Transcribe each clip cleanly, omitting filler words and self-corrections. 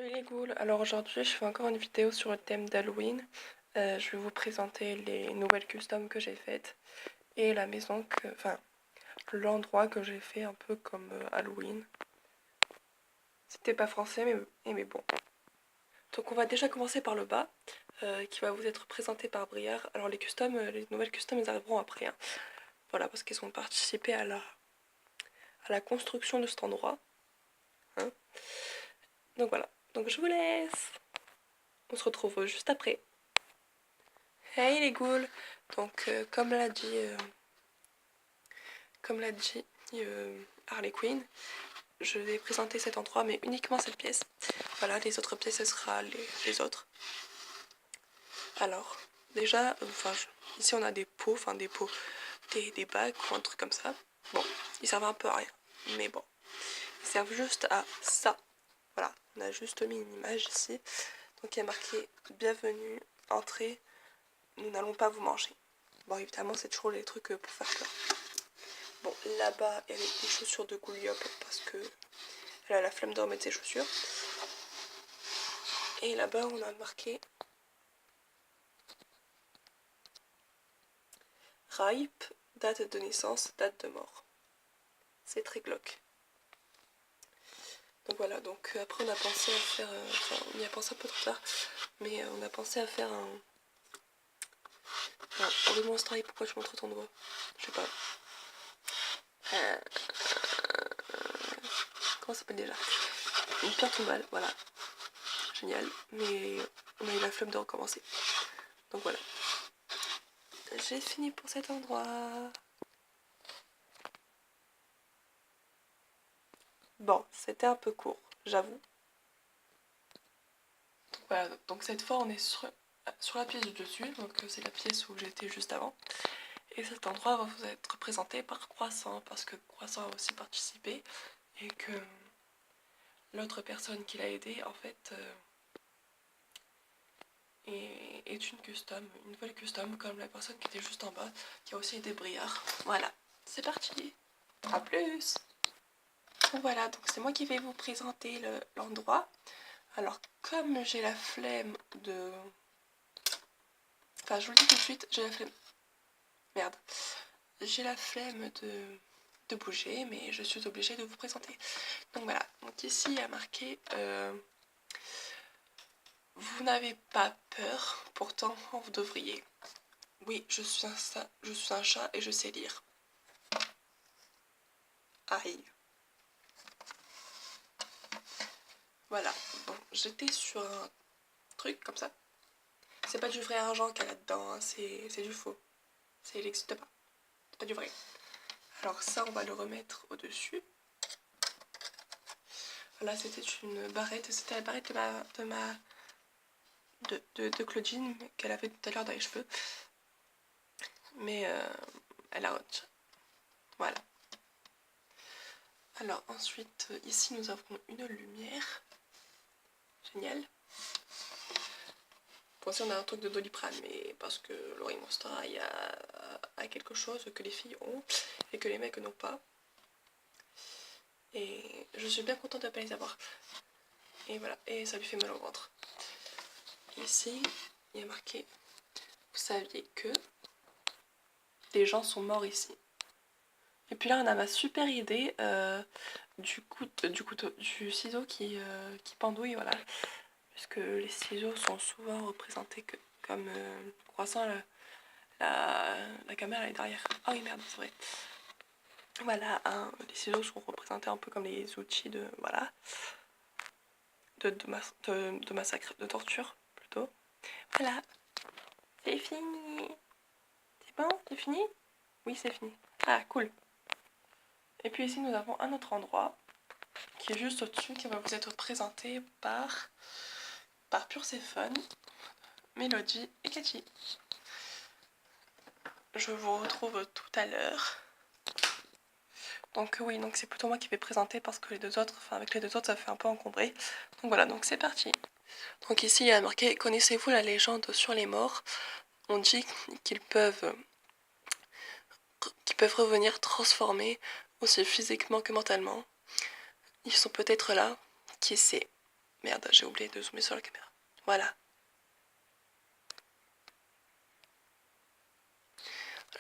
Salut les ghouls, alors aujourd'hui je fais encore une vidéo sur le thème d'Halloween. Je vais vous présenter les nouvelles customs que j'ai faites et la maison enfin l'endroit que j'ai fait un peu comme Halloween. C'était pas français mais bon. Donc on va déjà commencer par le bas qui va vous être présenté par Briard. Alors les nouvelles customs elles arriveront après, hein. Voilà, parce qu'ils ont participé à la construction de cet endroit, hein. Donc voilà, donc je vous laisse. On se retrouve juste après. Hey les ghouls. Donc comme l'a dit Harley Quinn, je vais présenter cet endroit mais uniquement cette pièce. Voilà, les autres pièces ce sera les autres. Alors déjà, ici on a des pots, des bacs ou un truc comme ça. Bon, ils servent un peu à rien, mais bon, ils servent juste à ça. Voilà, on a juste mis une image ici. Donc il y a marqué bienvenue, entrée, nous n'allons pas vous manger. Bon, évidemment, c'est toujours les trucs pour faire peur. Bon, là-bas, il y a des chaussures de Gouliop parce que elle a la flemme de remettre ses chaussures. Et là-bas, on a marqué Ripe, date de naissance, date de mort. C'est très glauque. Donc voilà, donc après on a pensé à faire, on y a pensé un peu trop tard, mais on a pensé à faire un Monster High. Pourquoi tu montres ton doigt? Je sais pas. Comment ça s'appelle déjà? Une pierre tombale, voilà. Génial, mais on a eu la flemme de recommencer. Donc voilà. J'ai fini pour cet endroit. Bon, c'était un peu court, j'avoue. Voilà, donc cette fois on est sur la pièce du dessus, donc c'est la pièce où j'étais juste avant. Et cet endroit va vous être présenté par Croissant, parce que Croissant a aussi participé, et que l'autre personne qui l'a aidé, en fait, est une nouvelle custom, comme la personne qui était juste en bas, qui a aussi aidé Briard. Voilà, c'est parti. A plus. Voilà, donc c'est moi qui vais vous présenter l'endroit. Alors, comme j'ai la flemme de... Enfin, je vous le dis tout de suite, j'ai la flemme... Merde. J'ai la flemme de bouger, mais je suis obligée de vous présenter. Donc voilà, donc ici il y a marqué vous n'avez pas peur, pourtant vous devriez. Oui, je suis un chat et je sais lire. Aïe. Voilà, bon, j'étais sur un truc comme ça. C'est pas du vrai argent qu'il y a là-dedans, hein, c'est du faux. Ça n'existe pas. C'est pas du vrai. Alors ça, on va le remettre au-dessus. Voilà, c'était une barrette. C'était la barrette de Claudine qu'elle avait tout à l'heure dans les cheveux. Mais elle a autre. Voilà. Alors ensuite, ici nous avons une lumière. Génial. Pour aussi on a un truc de Doliprane, mais parce que Laurie Monster a quelque chose que les filles ont et que les mecs n'ont pas. Et je suis bien contente de ne pas les avoir. Et voilà, et ça lui fait mal au ventre. Ici, il y a marqué vous saviez que des gens sont morts ici. Et puis là on a ma super idée du ciseau qui pendouille, voilà. Puisque les ciseaux sont souvent représentés comme croissant, la caméra est derrière. Ah oui merde, c'est vrai. Voilà, hein, les ciseaux sont représentés un peu comme les outils de, voilà, de massacre, de torture plutôt. Voilà, c'est fini. C'est bon, c'est fini? Oui, c'est fini. Ah, cool. Et puis ici, nous avons un autre endroit qui est juste au-dessus, qui va vous être présenté par Perséphone, Mélodie et Cathy. Je vous retrouve tout à l'heure. Donc oui, donc c'est plutôt moi qui vais présenter parce que avec les deux autres, ça fait un peu encombré. Donc voilà, donc c'est parti. Donc ici, il y a marqué « Connaissez-vous la légende sur les morts ?» On dit qu'ils peuvent revenir transformés, aussi physiquement que mentalement. Ils sont peut-être là, qui sait. Merde, j'ai oublié de zoomer sur la caméra. Voilà.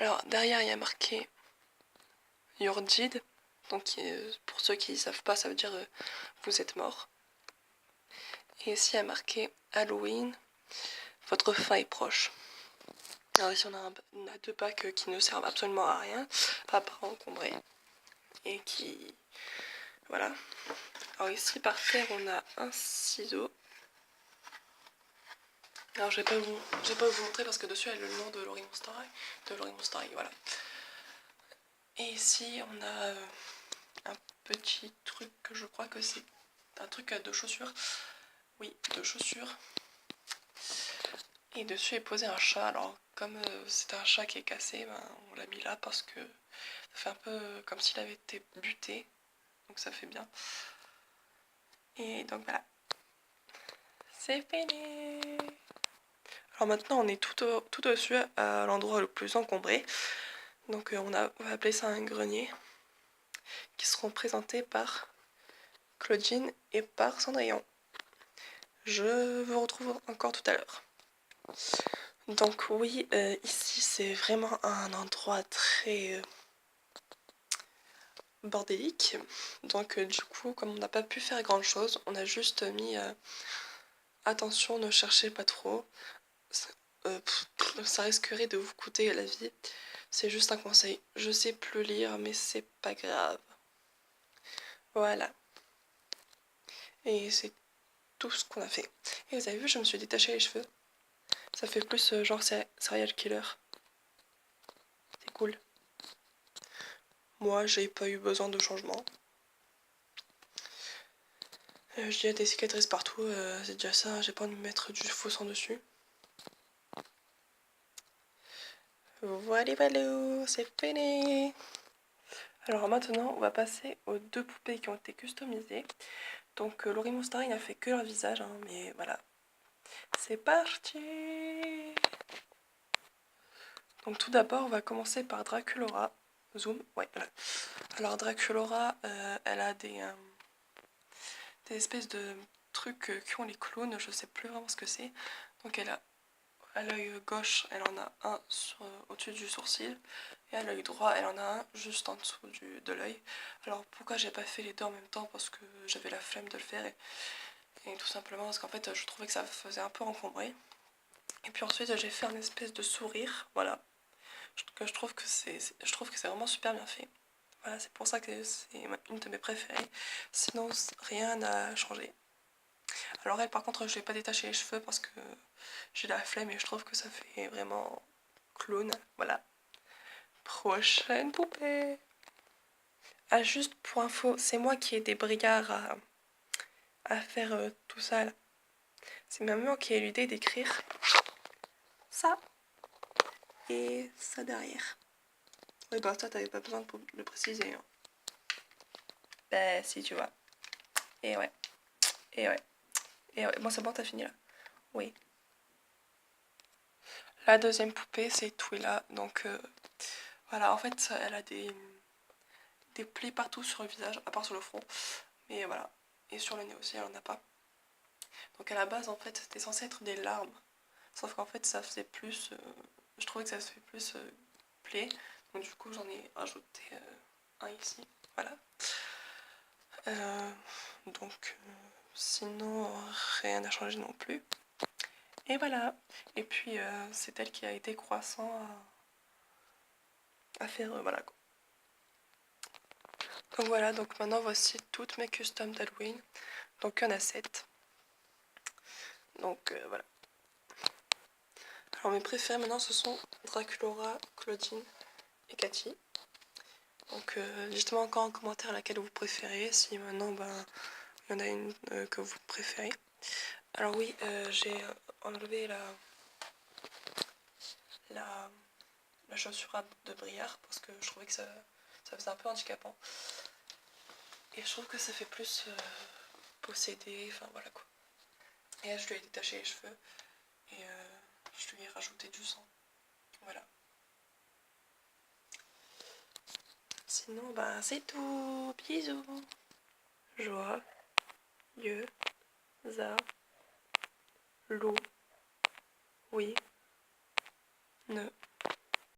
Alors derrière il y a marqué You're dead. Donc pour ceux qui ne savent pas, ça veut dire vous êtes mort. Et ici il y a marqué Halloween, votre fin est proche. Alors ici on a 2 packs qui ne servent absolument à rien, à part encombrer. Et qui... Voilà. Alors ici par terre on a un ciseau. Alors je vais pas vous montrer parce que dessus il y a le nom de Lori Monster. Voilà. Et ici on a un petit truc que je crois que c'est un truc de chaussures. Oui, de chaussures. Et dessus est posé un chat. Alors comme c'est un chat qui est cassé, ben, on l'a mis là parce que ça fait un peu comme s'il avait été buté. Donc ça fait bien. Et donc voilà. C'est fini. Alors maintenant on est tout dessus à l'endroit le plus encombré. Donc on va appeler ça un grenier. Qui seront présentés par Claudine et par Cendrillon. Je vous retrouve encore tout à l'heure. Donc oui, ici c'est vraiment un endroit très bordélique. Donc du coup, comme on n'a pas pu faire grand chose, on a juste mis attention, ne cherchez pas trop. Ça risquerait de vous coûter la vie. C'est juste un conseil. Je sais plus lire, mais c'est pas grave. Voilà. Et c'est tout ce qu'on a fait. Et vous avez vu, je me suis détaché les cheveux. Ça fait plus genre serial killer. C'est cool. Moi, j'ai pas eu besoin de changement. J'ai des cicatrices partout, c'est déjà ça. J'ai pas envie de me mettre du faux sang dessus. Voilà, voilà, c'est fini. Alors maintenant, on va passer aux 2 poupées qui ont été customisées. Donc Lori Monster, il n'a fait que leur visage, hein, mais voilà. C'est parti. Donc tout d'abord, on va commencer par Draculora. Zoom, ouais, voilà. Alors Draculora, elle a des espèces de trucs qui ont les clowns, je sais plus vraiment ce que c'est. Donc elle a à l'œil gauche, elle en a un au-dessus du sourcil, et à l'œil droit, elle en a un juste en dessous de l'œil. Alors pourquoi j'ai pas fait les deux en même temps? Parce que j'avais la flemme de le faire, et tout simplement parce qu'en fait je trouvais que ça faisait un peu encombré. Et puis ensuite j'ai fait un espèce de sourire, voilà. Je trouve que c'est vraiment super bien fait. Voilà, c'est pour ça que c'est une de mes préférées. Sinon rien n'a changé. Alors elle par contre je vais pas détacher les cheveux parce que j'ai la flemme et je trouve que ça fait vraiment clown. Voilà. Prochaine poupée. Ah juste pour info, c'est moi qui ai des brigards à faire tout ça là. C'est ma maman qui a eu l'idée d'écrire ça et ça derrière. Oui bah toi t'avais pas besoin de le préciser. Hein. Bah si tu vois. Et ouais. Et ouais. Et ouais. Bon c'est bon t'as fini là. Oui. La deuxième poupée c'est Twila. Donc voilà en fait elle a des plis partout sur le visage, à part sur le front. Mais voilà. Et sur le nez aussi elle en a pas. Donc à la base en fait c'était censé être des larmes. Sauf qu'en fait ça faisait plus... je trouvais que ça se fait plus pli. Donc du coup j'en ai rajouté un ici. Voilà. Donc sinon rien n'a changé non plus. Et voilà. Et puis c'est elle qui a été croissant à faire voilà quoi. Donc voilà, donc maintenant voici toutes mes customs d'Halloween. Donc il y en a 7. Donc voilà. Alors mes préférés maintenant ce sont Draculora, Claudine et Cathy. Donc dites-moi encore en commentaire laquelle vous préférez, si maintenant ben, il y en a une que vous préférez. Alors oui, j'ai enlevé la chaussure de Briard parce que je trouvais que ça faisait un peu handicapant. Et je trouve que ça fait plus possédé, enfin voilà quoi. Et là je lui ai détaché les cheveux et je lui ai rajouté du sang. Voilà. Sinon, bah c'est tout. Bisous. Joyeux za, lo, oui, ne.